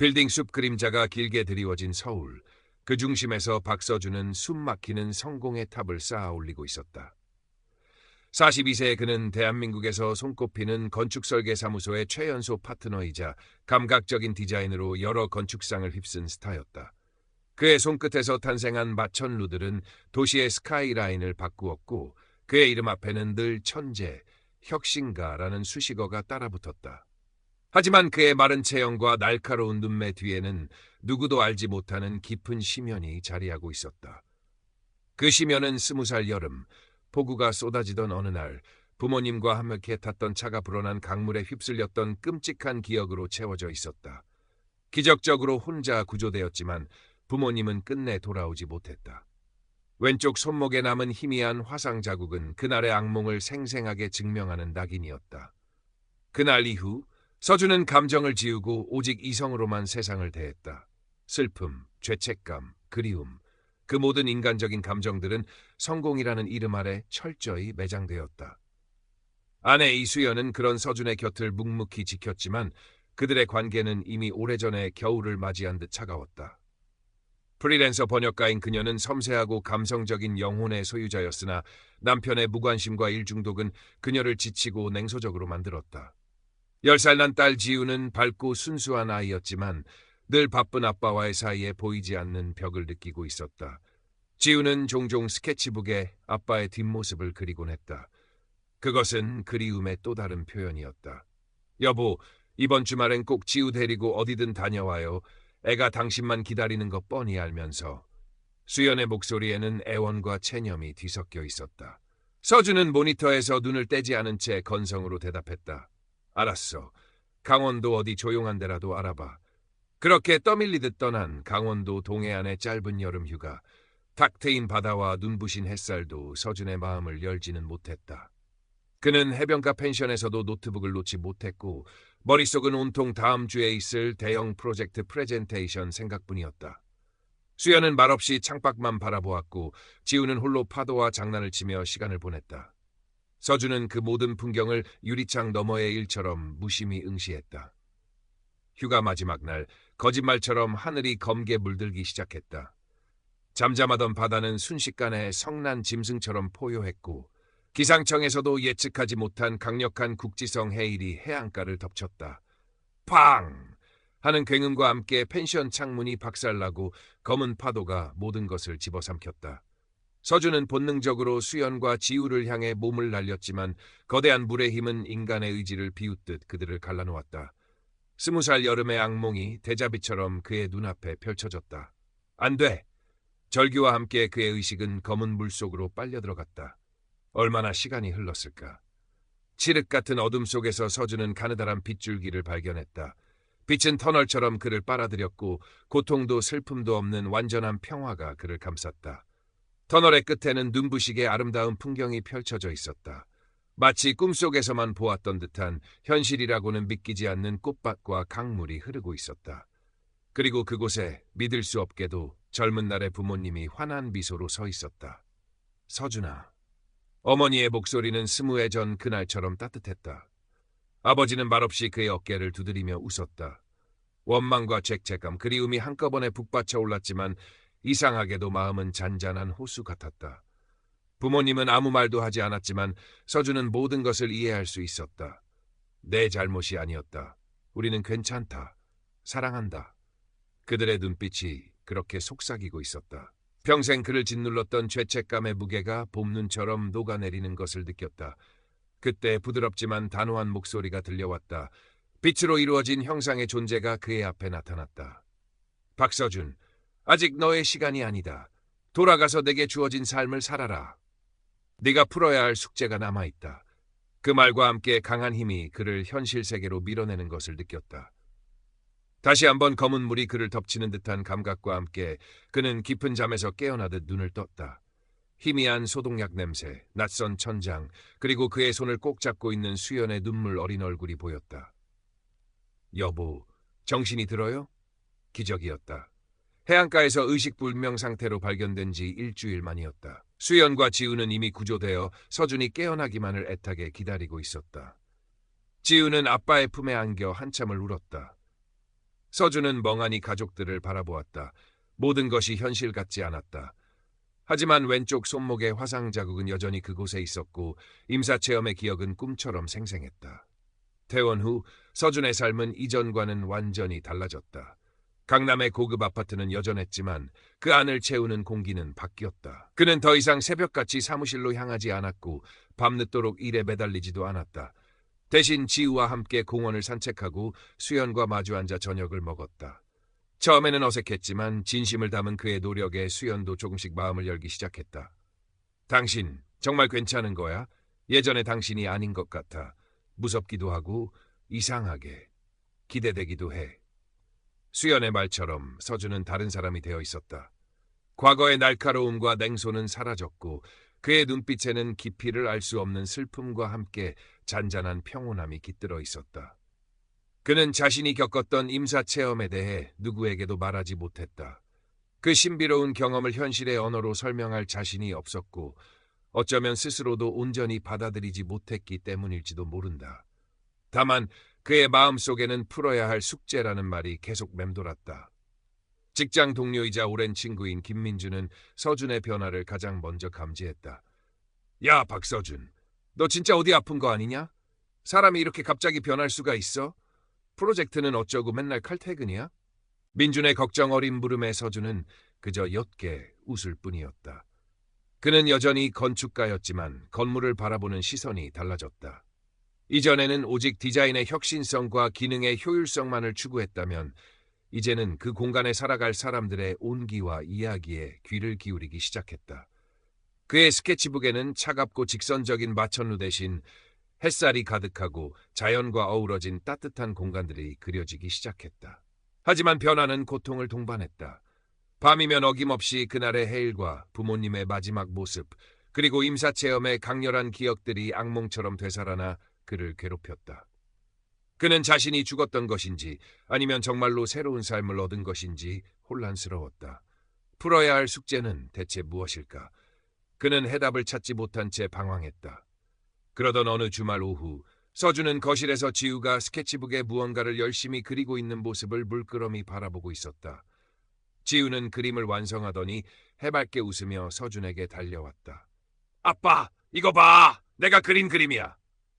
빌딩 숲 그림자가 길게 드리워진 서울. 그 중심에서 박서준은 숨막히는 성공의 탑을 쌓아 올리고 있었다. 42세의 그는 대한민국에서 손꼽히는 건축설계사무소의 최연소 파트너이자 감각적인 디자인으로 여러 건축상을 휩쓴 스타였다. 그의 손끝에서 탄생한 마천루들은 도시의 스카이라인을 바꾸었고 그의 이름 앞에는 늘 천재, 혁신가라는 수식어가 따라붙었다. 하지만 그의 마른 체형과 날카로운 눈매 뒤에는 누구도 알지 못하는 깊은 심연이 자리하고 있었다. 그 심연은 20살 여름, 폭우가 쏟아지던 어느 날 부모님과 함께 탔던 차가 불어난 강물에 휩쓸렸던 끔찍한 기억으로 채워져 있었다. 기적적으로 혼자 구조되었지만 부모님은 끝내 돌아오지 못했다. 왼쪽 손목에 남은 희미한 화상 자국은 그날의 악몽을 생생하게 증명하는 낙인이었다. 그날 이후 서준은 감정을 지우고 오직 이성으로만 세상을 대했다. 슬픔, 죄책감, 그리움, 그 모든 인간적인 감정들은 성공이라는 이름 아래 철저히 매장되었다. 아내 이수연은 그런 서준의 곁을 묵묵히 지켰지만 그들의 관계는 이미 오래전에 겨울을 맞이한 듯 차가웠다. 프리랜서 번역가인 그녀는 섬세하고 감성적인 영혼의 소유자였으나 남편의 무관심과 일중독은 그녀를 지치고 냉소적으로 만들었다. 10살 난 딸 지우는 밝고 순수한 아이였지만 늘 바쁜 아빠와의 사이에 보이지 않는 벽을 느끼고 있었다. 지우는 종종 스케치북에 아빠의 뒷모습을 그리곤 했다. 그것은 그리움의 또 다른 표현이었다. 여보, 이번 주말엔 꼭 지우 데리고 어디든 다녀와요. 애가 당신만 기다리는 거 뻔히 알면서. 수연의 목소리에는 애원과 체념이 뒤섞여 있었다. 서준은 모니터에서 눈을 떼지 않은 채 건성으로 대답했다. 알았어. 강원도 어디 조용한 데라도 알아봐. 그렇게 떠밀리듯 떠난 강원도 동해안의 짧은 여름 휴가. 탁 트인 바다와 눈부신 햇살도 서준의 마음을 열지는 못했다. 그는 해변가 펜션에서도 노트북을 놓지 못했고 머릿속은 온통 다음 주에 있을 대형 프로젝트 프레젠테이션 생각뿐이었다. 수연은 말없이 창밖만 바라보았고 지우는 홀로 파도와 장난을 치며 시간을 보냈다. 서준은 그 모든 풍경을 유리창 너머의 일처럼 무심히 응시했다. 휴가 마지막 날 거짓말처럼 하늘이 검게 물들기 시작했다. 잠잠하던 바다는 순식간에 성난 짐승처럼 포효했고 기상청에서도 예측하지 못한 강력한 국지성 해일이 해안가를 덮쳤다. 팡! 하는 굉음과 함께 펜션 창문이 박살나고 검은 파도가 모든 것을 집어삼켰다. 서준은 본능적으로 수연과 지우를 향해 몸을 날렸지만 거대한 물의 힘은 인간의 의지를 비웃듯 그들을 갈라놓았다. 20살 여름의 악몽이 대자비처럼 그의 눈앞에 펼쳐졌다. 안 돼! 절규와 함께 그의 의식은 검은 물속으로 빨려들어갔다. 얼마나 시간이 흘렀을까. 칠흑 같은 어둠 속에서 서준은 가느다란 빗줄기를 발견했다. 빛은 터널처럼 그를 빨아들였고 고통도 슬픔도 없는 완전한 평화가 그를 감쌌다. 터널의 끝에는 눈부시게 아름다운 풍경이 펼쳐져 있었다. 마치 꿈속에서만 보았던 듯한 현실이라고는 믿기지 않는 꽃밭과 강물이 흐르고 있었다. 그리고 그곳에 믿을 수 없게도 젊은 날의 부모님이 환한 미소로 서 있었다. 서준아. 어머니의 목소리는 20해 전 그날처럼 따뜻했다. 아버지는 말없이 그의 어깨를 두드리며 웃었다. 원망과 죄책감, 그리움이 한꺼번에 북받쳐 올랐지만 이상하게도 마음은 잔잔한 호수 같았다. 부모님은 아무 말도 하지 않았지만 서준은 모든 것을 이해할 수 있었다. 내 잘못이 아니었다. 우리는 괜찮다. 사랑한다. 그들의 눈빛이 그렇게 속삭이고 있었다. 평생 그를 짓눌렀던 죄책감의 무게가 봄눈처럼 녹아내리는 것을 느꼈다. 그때 부드럽지만 단호한 목소리가 들려왔다. 빛으로 이루어진 형상의 존재가 그의 앞에 나타났다. 박서준, 아직 너의 시간이 아니다. 돌아가서 내게 주어진 삶을 살아라. 네가 풀어야 할 숙제가 남아있다. 그 말과 함께 강한 힘이 그를 현실 세계로 밀어내는 것을 느꼈다. 다시 한번 검은 물이 그를 덮치는 듯한 감각과 함께 그는 깊은 잠에서 깨어나듯 눈을 떴다. 희미한 소독약 냄새, 낯선 천장, 그리고 그의 손을 꼭 잡고 있는 수연의 눈물 어린 얼굴이 보였다. 여보, 정신이 들어요? 기적이었다. 해안가에서 의식불명 상태로 발견된 지 일주일 만이었다. 수연과 지우는 이미 구조되어 서준이 깨어나기만을 애타게 기다리고 있었다. 지우는 아빠의 품에 안겨 한참을 울었다. 서준은 멍하니 가족들을 바라보았다. 모든 것이 현실 같지 않았다. 하지만 왼쪽 손목의 화상 자국은 여전히 그곳에 있었고 임사체험의 기억은 꿈처럼 생생했다. 퇴원 후 서준의 삶은 이전과는 완전히 달라졌다. 강남의 고급 아파트는 여전했지만 그 안을 채우는 공기는 바뀌었다. 그는 더 이상 새벽같이 사무실로 향하지 않았고 밤늦도록 일에 매달리지도 않았다. 대신 지우와 함께 공원을 산책하고 수연과 마주 앉아 저녁을 먹었다. 처음에는 어색했지만 진심을 담은 그의 노력에 수연도 조금씩 마음을 열기 시작했다. 당신 정말 괜찮은 거야? 예전의 당신이 아닌 것 같아. 무섭기도 하고 이상하게 기대되기도 해. 수연의 말처럼 서준은 다른 사람이 되어 있었다. 과거의 날카로움과 냉소는 사라졌고 그의 눈빛에는 깊이를 알 수 없는 슬픔과 함께 잔잔한 평온함이 깃들어 있었다. 그는 자신이 겪었던 임사체험에 대해 누구에게도 말하지 못했다. 그 신비로운 경험을 현실의 언어로 설명할 자신이 없었고 어쩌면 스스로도 온전히 받아들이지 못했기 때문일지도 모른다. 다만 그의 마음속에는 풀어야 할 숙제라는 말이 계속 맴돌았다. 직장 동료이자 오랜 친구인 김민주는 서준의 변화를 가장 먼저 감지했다. 야, 박서준, 너 진짜 어디 아픈 거 아니냐? 사람이 이렇게 갑자기 변할 수가 있어? 프로젝트는 어쩌고 맨날 칼퇴근이야? 민준의 걱정 어린 물음에 서준은 그저 옅게 웃을 뿐이었다. 그는 여전히 건축가였지만 건물을 바라보는 시선이 달라졌다. 이전에는 오직 디자인의 혁신성과 기능의 효율성만을 추구했다면 이제는 그 공간에 살아갈 사람들의 온기와 이야기에 귀를 기울이기 시작했다. 그의 스케치북에는 차갑고 직선적인 마천루 대신 햇살이 가득하고 자연과 어우러진 따뜻한 공간들이 그려지기 시작했다. 하지만 변화는 고통을 동반했다. 밤이면 어김없이 그날의 해일과 부모님의 마지막 모습, 그리고 임사체험의 강렬한 기억들이 악몽처럼 되살아나 그를 괴롭혔다. 그는 자신이 죽었던 것인지 아니면 정말로 새로운 삶을 얻은 것인지 혼란스러웠다. 풀어야 할 숙제는 대체 무엇일까? 그는 해답을 찾지 못한 채 방황했다. 그러던 어느 주말 오후 서준은 거실에서 지우가 스케치북에 무언가를 열심히 그리고 있는 모습을 물끄러미 바라보고 있었다. 지우는 그림을 완성하더니 해맑게 웃으며 서준에게 달려왔다. 아빠, 이거 봐! 내가 그린 그림이야!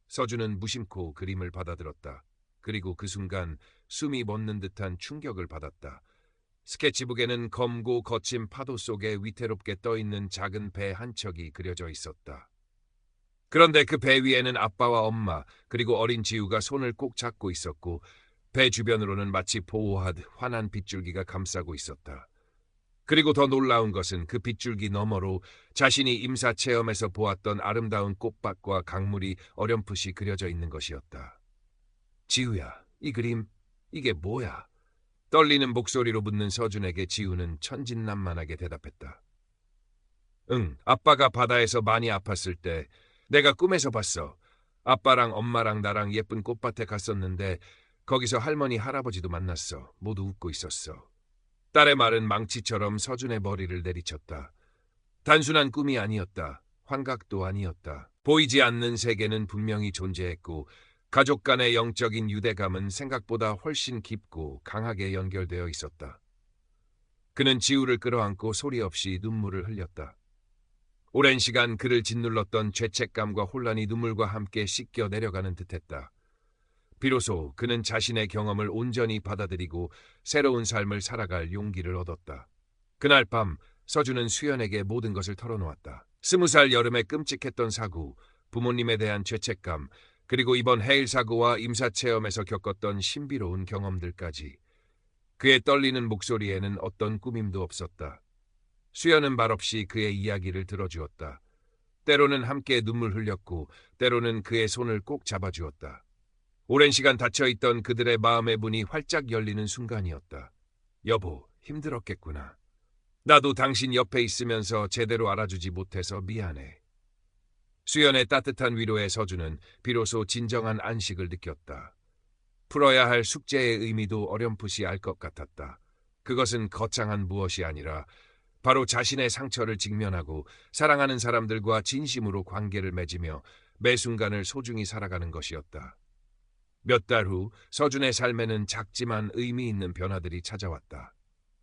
서준은 무심코 그림을 받아들었다. 그리고 그 순간 숨이 멎는 듯한 충격을 받았다. 스케치북에는 검고 거친 파도 속에 위태롭게 떠있는 작은 배 한 척이 그려져 있었다. 그런데 그 배 위에는 아빠와 엄마 그리고 어린 지우가 손을 꼭 잡고 있었고 배 주변으로는 마치 보호하듯 환한 빗줄기가 감싸고 있었다. 그리고 더 놀라운 것은 그 빗줄기 너머로 자신이 임사체험에서 보았던 아름다운 꽃밭과 강물이 어렴풋이 그려져 있는 것이었다. 지우야, 이 그림, 이게 뭐야? 떨리는 목소리로 묻는 서준에게 지우는 천진난만하게 대답했다. 응, 아빠가 바다에서 많이 아팠을 때 내가 꿈에서 봤어. 아빠랑 엄마랑 나랑 예쁜 꽃밭에 갔었는데 거기서 할머니, 할아버지도 만났어. 모두 웃고 있었어. 딸의 말은 망치처럼 서준의 머리를 내리쳤다. 단순한 꿈이 아니었다. 환각도 아니었다. 보이지 않는 세계는 분명히 존재했고 가족 간의 영적인 유대감은 생각보다 훨씬 깊고 강하게 연결되어 있었다. 그는 지우를 끌어안고 소리 없이 눈물을 흘렸다. 오랜 시간 그를 짓눌렀던 죄책감과 혼란이 눈물과 함께 씻겨 내려가는 듯했다. 비로소 그는 자신의 경험을 온전히 받아들이고 새로운 삶을 살아갈 용기를 얻었다. 그날 밤 서준은 수연에게 모든 것을 털어놓았다. 20살 여름에 끔찍했던 사고, 부모님에 대한 죄책감, 그리고 이번 해일 사고와 임사체험에서 겪었던 신비로운 경험들까지. 그의 떨리는 목소리에는 어떤 꾸밈도 없었다. 수연은 말없이 그의 이야기를 들어주었다. 때로는 함께 눈물 흘렸고 때로는 그의 손을 꼭 잡아주었다. 오랜 시간 닫혀있던 그들의 마음의 문이 활짝 열리는 순간이었다. 여보, 힘들었겠구나. 나도 당신 옆에 있으면서 제대로 알아주지 못해서 미안해. 수연의 따뜻한 위로에 서준은 비로소 진정한 안식을 느꼈다. 풀어야 할 숙제의 의미도 어렴풋이 알 것 같았다. 그것은 거창한 무엇이 아니라 바로 자신의 상처를 직면하고 사랑하는 사람들과 진심으로 관계를 맺으며 매 순간을 소중히 살아가는 것이었다. 몇 달 후 서준의 삶에는 작지만 의미 있는 변화들이 찾아왔다.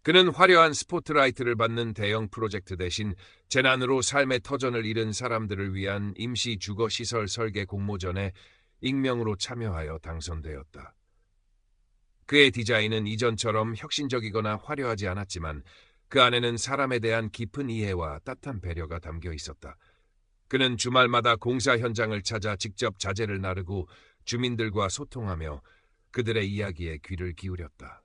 그는 화려한 스포트라이트를 받는 대형 프로젝트 대신 재난으로 삶의 터전을 잃은 사람들을 위한 임시 주거시설 설계 공모전에 익명으로 참여하여 당선되었다. 그의 디자인은 이전처럼 혁신적이거나 화려하지 않았지만 그 안에는 사람에 대한 깊은 이해와 따뜻한 배려가 담겨 있었다. 그는 주말마다 공사 현장을 찾아 직접 자재를 나르고 주민들과 소통하며 그들의 이야기에 귀를 기울였다.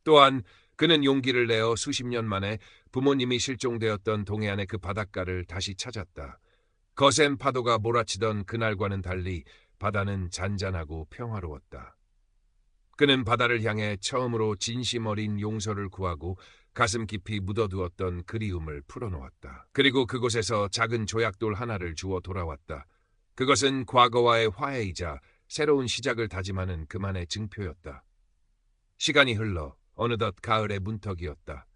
또한 그는 용기를 내어 수십 년 만에 부모님이 실종되었던 동해안의 그 바닷가를 다시 찾았다. 거센 파도가 몰아치던 그날과는 달리 바다는 잔잔하고 평화로웠다. 그는 바다를 향해 처음으로 진심 어린 용서를 구하고 가슴 깊이 묻어두었던 그리움을 풀어놓았다. 그리고 그곳에서 작은 조약돌 하나를 주워 돌아왔다. 그것은 과거와의 화해이자 새로운 시작을 다짐하는 그만의 증표였다. 시간이 흘러 어느덧 가을의 문턱이었다.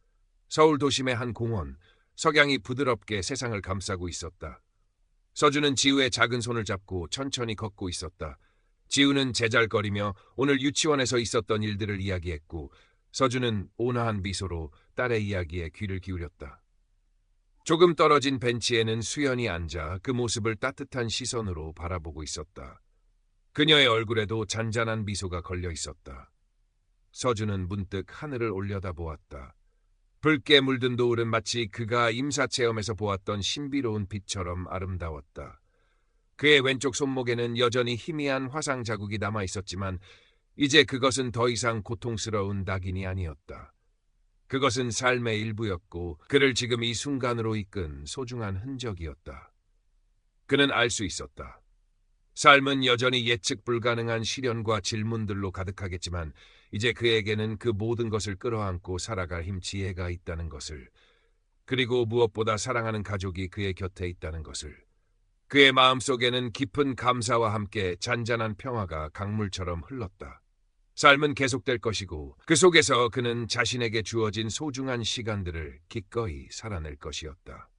서울 도심의 한 공원, 석양이 부드럽게 세상을 감싸고 있었다. 서준은 지우의 작은 손을 잡고 천천히 걷고 있었다. 지우는 제잘거리며 오늘 유치원에서 있었던 일들을 이야기했고 서준은 온화한 미소로 딸의 이야기에 귀를 기울였다. 조금 떨어진 벤치에는 수연이 앉아 그 모습을 따뜻한 시선으로 바라보고 있었다. 그녀의 얼굴에도 잔잔한 미소가 걸려 있었다. 서준은 문득 하늘을 올려다보았다. 붉게 물든 노을은 마치 그가 임사체험에서 보았던 신비로운 빛처럼 아름다웠다. 그의 왼쪽 손목에는 여전히 희미한 화상 자국이 남아 있었지만 이제 그것은 더 이상 고통스러운 낙인이 아니었다. 그것은 삶의 일부였고 그를 지금 이 순간으로 이끈 소중한 흔적이었다. 그는 알 수 있었다. 삶은 여전히 예측 불가능한 시련과 질문들로 가득하겠지만 이제 그에게는 그 모든 것을 끌어안고 살아갈 힘 지혜가 있다는 것을, 그리고 무엇보다 사랑하는 가족이 그의 곁에 있다는 것을. 그의 마음속에는 깊은 감사와 함께 잔잔한 평화가 강물처럼 흘렀다. 삶은 계속될 것이고 그 속에서 그는 자신에게 주어진 소중한 시간들을 기꺼이 살아낼 것이었다.